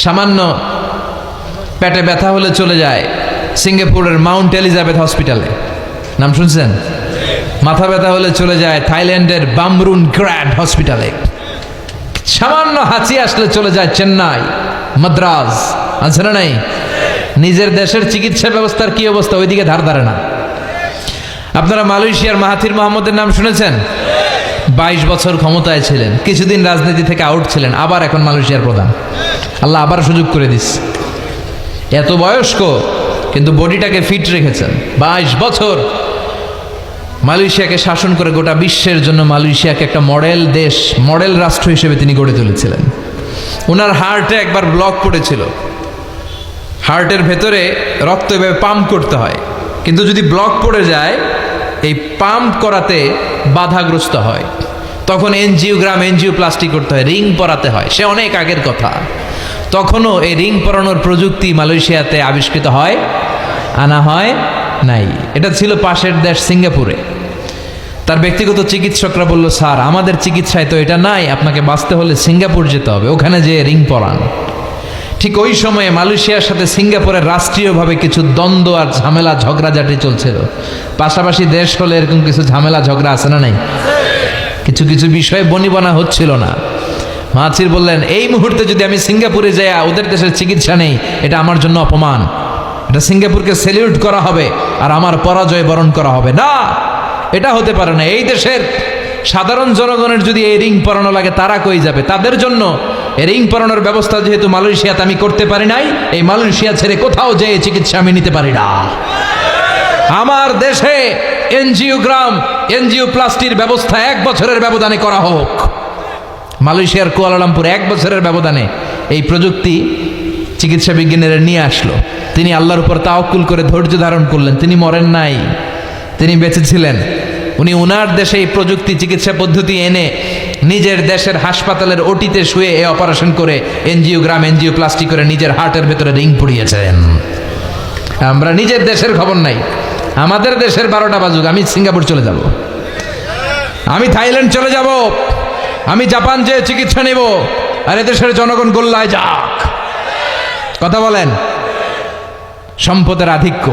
সামান্য পেটে ব্যথা হলে চলে যায় সিঙ্গাপুরের মাউন্ট এলিজাবেথ হসপিটালে, নাম শুনছেন? মাথা ব্যথা হলে চলে যায় থাইল্যান্ডের বামরুন গ্র্যান্ড হসপিটালে, সামান্য হাঁচি আসলে চলে যায় চেন্নাই, মাদ্রাজ, আছে না নাই? নিজের দেশের চিকিৎসা ব্যবস্থার কি অবস্থা, ওইদিকে ধার ধারে না। আপনারা মালয়েশিয়ার মাহাথির মোহাম্মদের নাম শুনেছেন? 22 বছর ক্ষমতায় ছিলেন, কিছুদিন রাজনীতি থেকে আউট ছিলেন, আবার এখন মালয়েশিয়ার প্রধান। আল্লাহ আবার সুযোগ করে দিস। এত বয়স্ক কিন্তু বডিটাকে ফিট রেখেছেন। 22 বছর মালয়েশিয়াকে শাসন করে গোটা বিশ্বের জন্য মালয়েশিয়াকে একটা মডেল দেশ, মডেল রাষ্ট্র হিসেবে তিনি গড়ে তুলেছিলেন। ওনার হার্টে একবার ব্লক পড়েছিল, হার্টের ভেতরে রক্ত এভাবে পাম্প করতে হয়, কিন্তু যদি ব্লক পড়ে যায় এই পাম্প করাতে বাধাগ্রস্ত হয়, তখন এনজিওপ্লাস্টি করতে হয়, রিং পরাতে হয়। সে অনেক আগের কথা, তখনও এই রিং পরানোর প্রযুক্তি মালয়েশিয়াতে আবিষ্কৃত হয়, আনা হয় নাই। এটা ছিল পাশের দেশ সিঙ্গাপুরে। তার ব্যক্তিগত চিকিৎসকরা বলল, স্যার আমাদের চিকিৎসায় তো এটা নাই, আপনাকে বাঁচতে হলে সিঙ্গাপুর যেতে হবে, ওখানে যেয়ে রিং পরান। ঠিক ওই সময়ে মালয়েশিয়ার সাথে সিঙ্গাপুরের রাষ্ট্রীয়ভাবে কিছু দ্বন্দ্ব আর ঝামেলা ঝগড়াঝাটি চলছিল। পাশাপাশি দেশ হলে এরকম কিছু ঝামেলা ঝগড়া আছে না নাই? কিছু কিছু বিষয়ে বনিবনা হচ্ছিল না। মাহাথির বললেন, এই মুহূর্তে যদি আমি সিঙ্গাপুরে যাই ওদের দেশের চিকিৎসা নেই, এটা আমার জন্য অপমান, এটা সিঙ্গাপুরকে স্যালিউট করা হবে আর আমার পরাজয় বরণ করা হবে না, এটা হতে পারে না। এই দেশের সাধারণ জনগণের যদি এই রিং পরানো লাগে তারা কই যাবে? তাদের জন্য এই রিং পরানোর ব্যবস্থা যেহেতু মালয়েশিয়াতে আমি করতে পারি নাই, এই মালয়েশিয়া ছেড়ে কোথাও যেয়ে চিকিৎসা আমি নিতে পারি না। আমার দেশে এনজিওপ্লাস্টির ব্যবস্থা 1 বছরের ব্যবধানে করা হোক। মালয়েশিয়ার কুয়ালালামপুর 1 বছরের ব্যবধানে এই প্রযুক্তি চিকিৎসা বিজ্ঞানীরা নিয়ে আসলো। তিনি আল্লাহর উপর তাওয়াক্কুল করে ধৈর্য ধারণ করলেন, তিনি মরেন নাই, তিনি বেঁচে ছিলেন। উনি উনার দেশে এই প্রযুক্তি চিকিৎসা পদ্ধতি এনে নিজের দেশের হাসপাতালের ওটিতে শুয়ে এই অপারেশন করে এনজিওপ্লাস্টি করে নিজের হার্টের ভেতরে রিং পড়িয়েছেন। আমরা নিজের দেশের খবর নাই, আমাদের দেশের 12টা বাজুক, আমি সিঙ্গাপুর চলে যাব, আমি থাইল্যান্ড চলে যাব, আমি জাপান যেয়ে চিকিৎসা নেব, আর এদেশের জনগণ গোল্লায় যাক। কথা বলেন। সম্পদের আধিক্য,